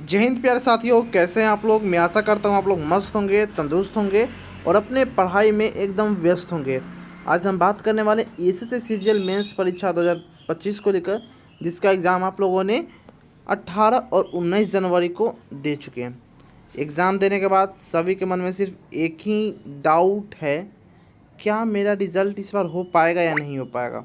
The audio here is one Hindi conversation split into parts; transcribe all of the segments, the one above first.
जय हिंद प्यारे साथियों, कैसे हैं आप लोग। मैं आशा करता हूँ आप लोग मस्त होंगे, तंदुरुस्त होंगे और अपने पढ़ाई में एकदम व्यस्त होंगे। आज हम बात करने वाले एसएससी सीजीएल मेंस परीक्षा 2025 को लेकर, जिसका एग्ज़ाम आप लोगों ने 18 और 19 जनवरी को दे चुके हैं। एग्ज़ाम देने के बाद सभी के मन में सिर्फ एक ही डाउट है, क्या मेरा रिज़ल्ट इस बार हो पाएगा या नहीं हो पाएगा।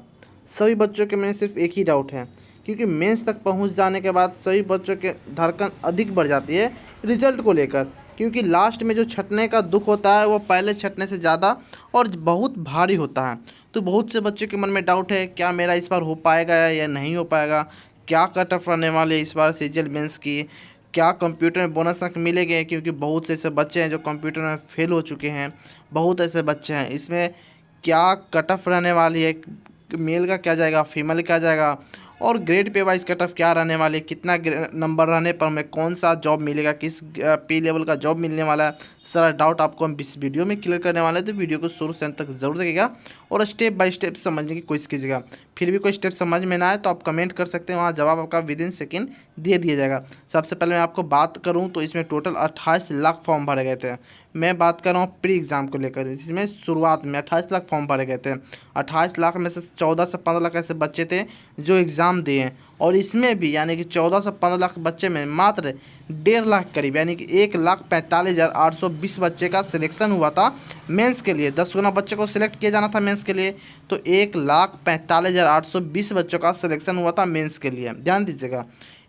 सभी बच्चों के मन में सिर्फ एक ही डाउट है, क्योंकि मेंस तक पहुंच जाने के बाद सभी बच्चों के धड़कन अधिक बढ़ जाती है रिज़ल्ट को लेकर, क्योंकि लास्ट में जो छँटने का दुख होता है वो पहले छँटने से ज़्यादा और बहुत भारी होता है। तो बहुत से बच्चों के मन में डाउट है, क्या मेरा इस बार हो पाएगा या नहीं हो पाएगा, क्या कट ऑफ रहने वाले इस बार सीजीएल मेंस की, क्या कंप्यूटर में बोनस अंक मिलेंगे, क्योंकि बहुत से ऐसे बच्चे हैं जो कंप्यूटर में फेल हो चुके हैं। बहुत ऐसे बच्चे हैं, इसमें क्या कट ऑफ रहने वाली है, मेल का क्या जाएगा, फीमेल क्या जाएगा, और grade pay wise cut off क्या रहने वाली है, कितना नंबर रहने पर हमें कौन सा जॉब मिलेगा, किस पे लेवल का जॉब मिलने वाला है। सारा डाउट आपको हम इस वीडियो में क्लियर करने वाले हैं, तो वीडियो को शुरू से अंत तक जरूर देखिएगा और स्टेप बाय स्टेप समझने की कोशिश कीजिएगा। फिर भी कोई स्टेप समझ में ना आए तो आप कमेंट कर सकते हैं, वहाँ जवाब आपका विद इन सेकेंड दे दिया जाएगा। सबसे पहले मैं आपको बात करूँ तो इसमें टोटल 28 लाख फॉर्म भरे गए थे। मैं बात कर रहा हूँ प्री एग्ज़ाम को लेकर, जिसमें शुरुआत में 28 लाख फॉर्म भरे गए थे। 28 लाख में से 14 से 15 लाख ऐसे बच्चे थे जो एग्ज़ाम दिए हैं, और इसमें भी यानी कि 14 से 15 लाख बच्चे में मात्र 1.5 लाख करीब यानी कि 1,45,820 बच्चे का सिलेक्शन हुआ था मेंस के लिए। 10 गुना बच्चे को सिलेक्ट किया जाना था मेंस के लिए, तो 1,45,820 बच्चों का सिलेक्शन हुआ था मेंस के लिए। ध्यान दीजिएगा।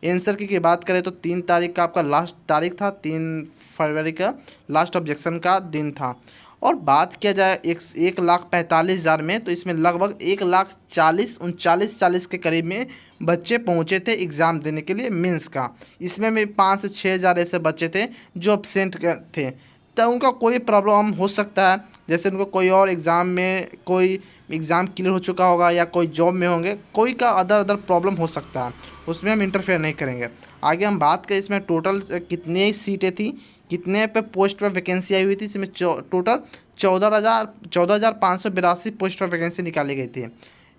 आंसर की बात करें तो 3 तारीख का आपका लास्ट तारीख था, 3 फरवरी का लास्ट ऑब्जेक्शन का दिन था। और बात किया जाए 1,45,000 में, तो इसमें लगभग 1,40,39,40 के करीब में बच्चे पहुंचे थे एग्ज़ाम देने के लिए मेंस का। इसमें भी 5 से 6 हज़ार ऐसे बच्चे थे जो अब्सेंट थे। तो उनका कोई प्रॉब्लम हो सकता है, जैसे उनको कोई और एग्ज़ाम में कोई एग्ज़ाम क्लियर हो चुका होगा या कोई जॉब में होंगे, कोई का अदर प्रॉब्लम हो सकता है, उसमें हम इंटरफेयर नहीं करेंगे। आगे हम बात करें इसमें टोटल कितनी सीटें थी, कितने पे पोस्ट पर वैकेंसी आई हुई थी। इसमें टोटल 14,582 पोस्ट पर वैकेंसी निकाली गई थी।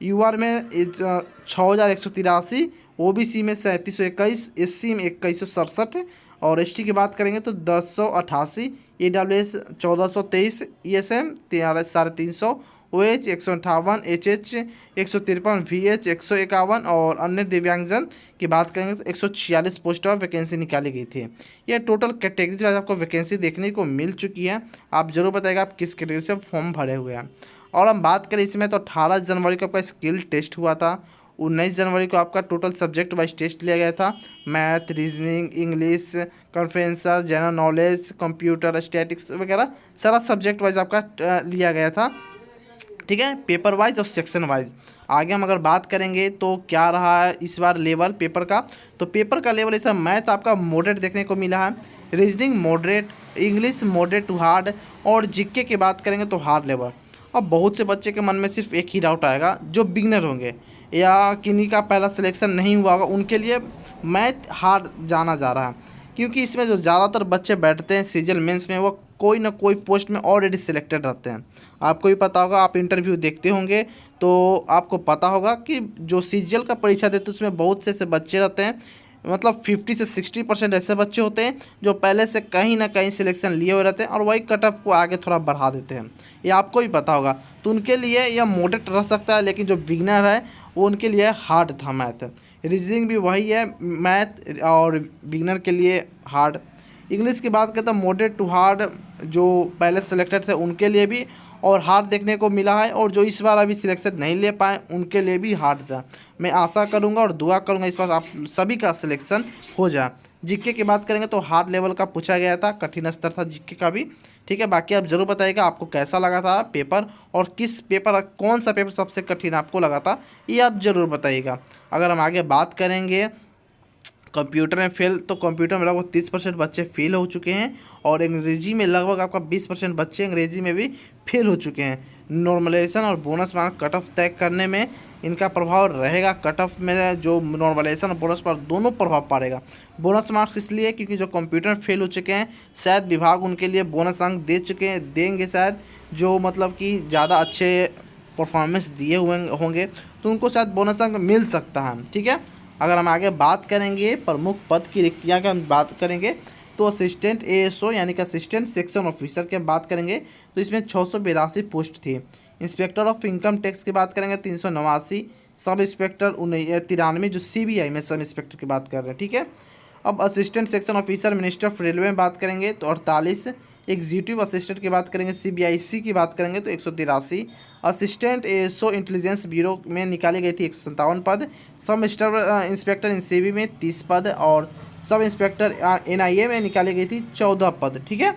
यूआर में 6,183, ओबीसी में 3,721, एससी में 2,167, और एसटी की बात करेंगे तो 10,188, EWS 1,423, ESM 350, OH 158, HH 153, VH 151, और अन्य दिव्यांगजन की बात करेंगे तो 146 पोस्ट पर वैकेंसी निकाली गई थी। ये टोटल कैटेगरी वाइज आपको वैकेंसी देखने को मिल चुकी है। आप जरूर बताइएगा आप किस कैटेगरी से फॉर्म भरे हुए हैं। और हम बात करें इसमें तो 18 जनवरी को आपका स्किल टेस्ट हुआ था। 19 जनवरी को आपका टोटल सब्जेक्ट वाइज टेस्ट लिया गया था। मैथ, रीजनिंग, इंग्लिश, कॉन्फ्रेंसर, जनरल नॉलेज, कंप्यूटर, स्टैटिक्स वगैरह सारा सब्जेक्ट वाइज आपका लिया गया था। ठीक है, पेपर वाइज और सेक्शन वाइज। आगे हम अगर बात करेंगे तो क्या रहा है इस बार लेवल पेपर का, तो पेपर का लेवल ऐसा मैथ आपका मॉडरेट देखने को मिला है, reasoning moderate, English moderate to hard, और जीके की बात करेंगे तो हार्ड लेवल। अब बहुत से बच्चे के मन में सिर्फ एक ही डाउट आएगा, जो बिगनर होंगे या किन्हीं का पहला सिलेक्शन नहीं हुआ होगा, उनके लिए मैथ हार्ड जाना जा रहा है, क्योंकि इसमें जो ज़्यादातर बच्चे बैठते हैं सीजीएल मेंस में वो कोई ना कोई पोस्ट में ऑलरेडी सिलेक्टेड रहते हैं। आपको भी पता होगा, आप इंटरव्यू देखते होंगे तो आपको पता होगा कि जो सीजीएल का परीक्षा देते हैं उसमें बहुत से ऐसे बच्चे रहते हैं, मतलब 50 से 60% ऐसे बच्चे होते हैं जो पहले से कहीं ना कहीं सिलेक्शन लिए हुए रहते हैं और वही कट ऑफ को आगे थोड़ा बढ़ा देते हैं। ये आपको भी पता होगा, तो उनके लिए यह मॉडरेट रह सकता है, लेकिन जो बिगनर है वो उनके लिए हार्ड था मैथ। रीजनिंग भी वही है, मैथ और बिगनर के लिए हार्ड। इंग्लिश की बात करते हैं मॉडरेट टू हार्ड, जो पहले सेलेक्टेड थे उनके लिए भी और हार्ड देखने को मिला है, और जो इस बार अभी सिलेक्शन नहीं ले पाए उनके लिए भी हार्ड था। मैं आशा करूंगा और दुआ करूंगा इस बार आप सभी का सिलेक्शन हो जाए। जीके की बात करेंगे तो हार्ड लेवल का पूछा गया था, कठिन स्तर था जीके का भी। ठीक है, बाकी आप ज़रूर बताइएगा आपको कैसा लगा था पेपर, और किस पेपर कौन सा पेपर सबसे कठिन आपको लगा था, ये आप ज़रूर बताइएगा। अगर हम आगे बात करेंगे कंप्यूटर में फेल, तो कंप्यूटर में लगभग 30% बच्चे फेल हो चुके हैं, और अंग्रेजी में लगभग आपका 20% बच्चे अंग्रेजी में भी फेल हो चुके हैं। नॉर्मलाइजेशन और बोनस मार्क कट ऑफ तय करने में इनका प्रभाव रहेगा। कट ऑफ में जो नॉर्मलाइजेशन और बोनस पर दोनों प्रभाव पड़ेगा। बोनस मार्क्स इसलिए क्योंकि जो कंप्यूटर में फेल हो चुके हैं शायद विभाग उनके लिए बोनस अंक दे चुके हैं, देंगे शायद, जो मतलब कि ज़्यादा अच्छे परफॉर्मेंस दिए हुए होंगे तो उनको शायद बोनस अंक मिल सकता है। ठीक है, अगर हम आगे बात करेंगे प्रमुख पद की रिक्तियाँ की हम बात करेंगे तो असिस्टेंट एएसओ यानी कि असिस्टेंट सेक्शन ऑफिसर की हम बात करेंगे तो इसमें 682 पोस्ट थी। इंस्पेक्टर ऑफ इनकम टैक्स की बात करेंगे 389, सब इंस्पेक्टर 93 जो सीबीआई में सब इंस्पेक्टर की बात कर रहे हैं, ठीक है। अब assistant section officer minister of railway में बात करेंगे तो 48, एग्जीक्यूटिव असिस्टेंट की बात करेंगे सीबीआईसी की बात करेंगे तो 183, असिस्टेंट एएसओ इंटेलिजेंस ब्यूरो में निकाली गई थी 157 पद, सब इंस्पेक्टर इन सीबी में 30 पद और सब इंस्पेक्टर एनआईए में निकाली गई थी 14 पद, ठीक है।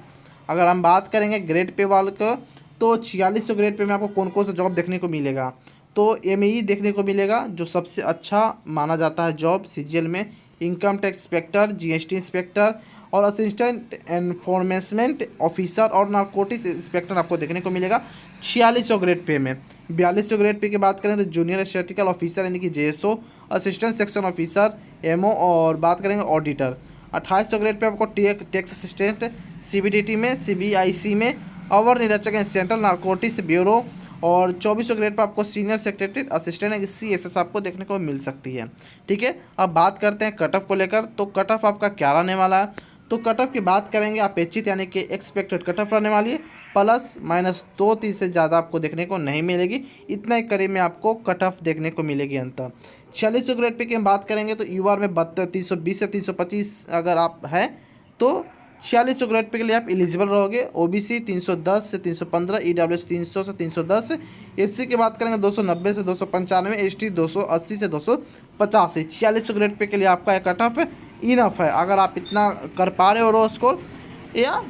अगर हम बात करेंगे ग्रेड पे वाले को तो 4600 ग्रेड पे में आपको कौन कौन सा जॉब देखने को मिलेगा तो एमई देखने को मिलेगा जो सबसे अच्छा माना जाता है जॉब सीजीएल में, income tax inspector, GST inspector और असिस्टेंट एनफोर्समेंट ऑफिसर और नारकोटिक्स इंस्पेक्टर आपको देखने को मिलेगा 4600 ग्रेड पे में। 4200 ग्रेड पे की बात करें तो जूनियर स्टैटिस्टिकल ऑफिसर यानी कि JSO, assistant section officer MO और बात करेंगे ऑडिटर। 2800 ग्रेड पे आपको टैक्स असिस्टेंट सीबीडीटी में, सीबीआईसी में, अवर निरीक्षक सेंट्रल नारकोटिक्स ब्यूरो और 2400 ग्रेड पर आपको सीनियर सेक्रेटरी असिस्टेंट सीएसएस आपको देखने को मिल सकती है, ठीक है। अब बात करते हैं कट ऑफ को लेकर तो कट ऑफ आपका क्या रहने वाला है तो कट ऑफ की बात करेंगे अपेक्षित यानी कि एक्सपेक्टेड कट ऑफ रहने वाली है ±2-3 से ज़्यादा आपको देखने को नहीं मिलेगी, इतना ही करीब में आपको कट ऑफ देखने को मिलेगी अंतर। 4600 ग्रेड पे की हम बात करेंगे तो यूआर में 320 से 325 अगर आप हैं तो 4600 ग्रेड पे के लिए आप एलिजिबल रहोगे। ओबीसी 310 से 315, ईडब्ल्यूएस 300 से 310, एससी की बात करेंगे 290 से 295, एसटी 280 से 285। 4600 ग्रेड पे के लिए आपका एक कट ऑफ इनफ है। अगर आप इतना कर पा रहे हो रो स्कोर या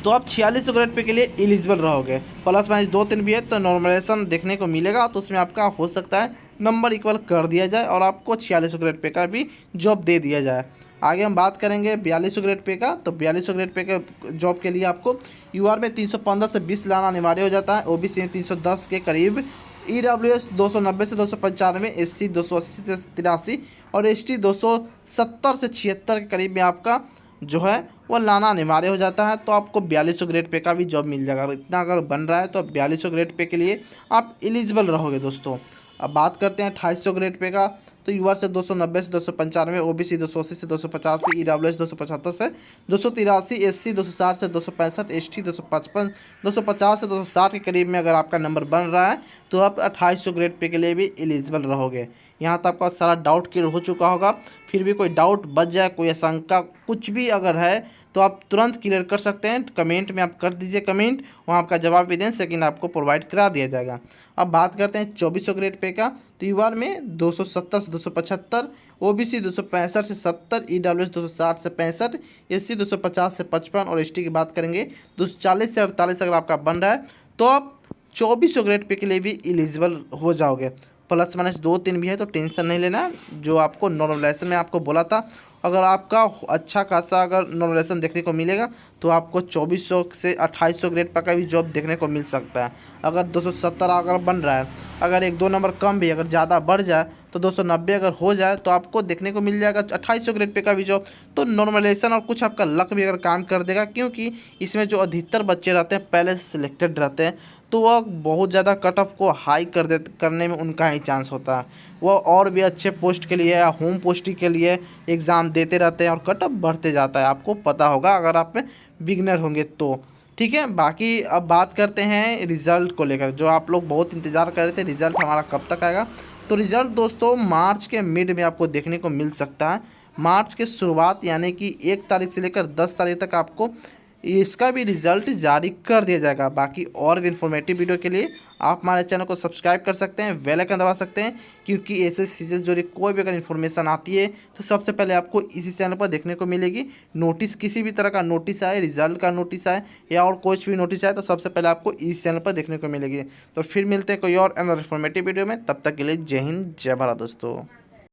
तो आप 4600 ग्रेड पे के लिए एलिजिबल रहोगे। ±2-3 भी है तो नॉर्मलाइजेशन देखने को मिलेगा तो उसमें आपका हो सकता है नंबर इक्वल कर दिया जाए और आपको 4600 ग्रेड पे का भी जॉब दे दिया जाए। आगे हम बात करेंगे 4200 ग्रेड पे का तो 4200 ग्रेड पे के जॉब के लिए आपको यूआर में 315 से 20 लाना अनिवार्य हो जाता है, ओबीसी में 310 के करीब, ईडब्ल्यूएस 290 से 295, एससी 280 से 83 और एसटी 270 से 76 के करीब में आपका जो है वो लाना अनिवार्य हो जाता है। तो आपको 4200 ग्रेड पे का भी जॉब मिल जाएगा। अगर इतना अगर बन रहा है तो 4200 ग्रेड पे के लिए आप एलिजिबल रहोगे दोस्तों। अब बात करते हैं 2800 ग्रेड पे का तो यूआर से 290 से 295, ओबीसी 280 से 285, ईडब्ल्यूएस 275 से 283, एससी 260 से 265, एसटी 255 250 से 260 के करीब में अगर आपका नंबर बन रहा है तो आप 2800 ग्रेड पे के लिए भी एलिजिबल रहोगे। यहाँ तक आपका सारा डाउट क्लियर हो चुका होगा। फिर भी कोई डाउट बच जाए, कोई आशंका कुछ भी अगर है तो आप तुरंत क्लियर कर सकते हैं, कमेंट में आप कर दीजिए कमेंट, वहाँ आपका जवाब भी दें सेकंड आपको प्रोवाइड करा दिया जाएगा। अब बात करते हैं 2400 ग्रेड पे का तो यूआर में 270 से 275, ओबीसी 265 से 70, ईडब्ल्यूएस 260 से 65, एससी 250 से 55 और एसटी की बात करेंगे 240 से 48 अगर आपका बन रहा है तो आप 2400 ग्रेड पे के लिए भी एलिजिबल हो जाओगे। ±2-3 भी है तो टेंशन नहीं लेना। जो आपको नॉर्मलाइजेशन में आपको बोला था अगर आपका अच्छा खासा अगर नॉर्मलाइजेशन देखने को मिलेगा तो आपको 2400 से 2800 ग्रेड पर का भी जॉब देखने को मिल सकता है। अगर 270 अगर बन रहा है, अगर 1-2 नंबर कम भी अगर ज़्यादा बढ़ जाए तो 290 अगर हो जाए तो आपको देखने को मिल जाएगा 2800 ग्रेड पे का भी जॉब। तो नॉर्मलाइजेशन और कुछ आपका लक भी अगर काम कर देगा, क्योंकि इसमें जो अधिकतर बच्चे रहते हैं पहले से सिलेक्टेड रहते हैं तो वह बहुत ज़्यादा कट ऑफ को हाई करने में उनका ही चांस होता है। वह और भी अच्छे पोस्ट के लिए या होम पोस्टिंग के लिए एग्ज़ाम देते रहते हैं और कट ऑफ बढ़ते जाता है, आपको पता होगा अगर आप बिगनर होंगे तो, ठीक है। बाकी अब बात करते हैं रिज़ल्ट को लेकर, जो आप लोग बहुत इंतज़ार कर रहे थे रिज़ल्ट हमारा कब तक आएगा। तो रिज़ल्ट दोस्तों मार्च के मिड में आपको देखने को मिल सकता है। मार्च के शुरुआत यानी कि 1 तारीख से लेकर 10 तारीख तक आपको इसका भी रिज़ल्ट जारी कर दिया जाएगा। बाकी और भी इन्फॉर्मेटिव वीडियो के लिए आप हमारे चैनल को सब्सक्राइब कर सकते हैं, बेल आइकन दबा सकते हैं, क्योंकि ऐसे सीजन जो कोई भी अगर इन्फॉर्मेशन आती है तो सबसे पहले आपको इसी चैनल पर देखने को मिलेगी। नोटिस किसी भी तरह का नोटिस आए, रिजल्ट का नोटिस आए या और कुछ भी नोटिस आए तो सबसे पहले आपको इस चैनल पर देखने को मिलेगी। तो फिर मिलते हैं कोई और इन्फॉर्मेटिव वीडियो में, तब तक के लिए जय हिंद जय भारत दोस्तों।